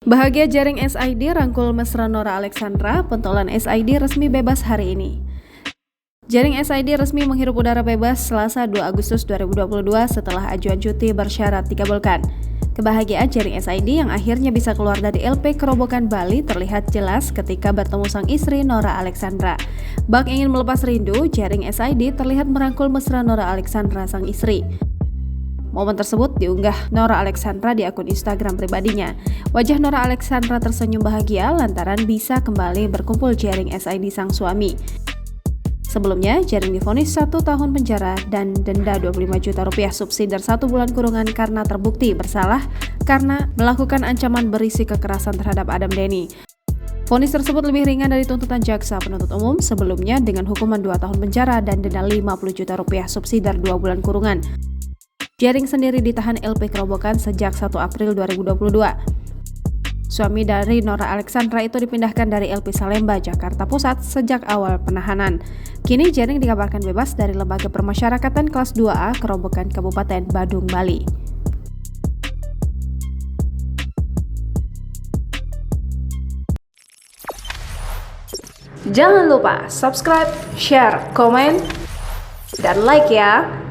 Bahagia jaring SID rangkul mesra Nora Alexandra, pentolan SID resmi bebas hari ini. Jaring SID resmi menghirup udara bebas Selasa 2 Agustus 2022 setelah ajuan cuti bersyarat dikabulkan. Kebahagiaan jaring SID yang akhirnya bisa keluar dari LP Kerobokan Bali terlihat jelas ketika bertemu sang istri Nora Alexandra. Bak ingin melepas rindu, jaring SID terlihat merangkul mesra Nora Alexandra sang istri. Momen tersebut diunggah Nora Alexandra di akun Instagram pribadinya. Wajah Nora Alexandra tersenyum bahagia lantaran bisa kembali berkumpul jaring SID sang suami. Sebelumnya, jaring divonis 1 tahun penjara dan denda 25 juta rupiah subsidi 1 bulan kurungan karena terbukti bersalah karena melakukan ancaman berisi kekerasan terhadap Adam Denny. Vonis tersebut lebih ringan dari tuntutan jaksa penuntut umum sebelumnya dengan hukuman 2 tahun penjara dan denda 50 juta rupiah subsidi 2 bulan kurungan. Jaring sendiri ditahan LP Kerobokan sejak 1 April 2022. Suami dari Nora Alexandra itu dipindahkan dari LP Salemba, Jakarta Pusat sejak awal penahanan. Kini jaring dikabarkan bebas dari Lembaga Permasyarakatan kelas 2A Kerobokan Kabupaten Badung, Bali. Jangan lupa subscribe, share, komen, dan like ya!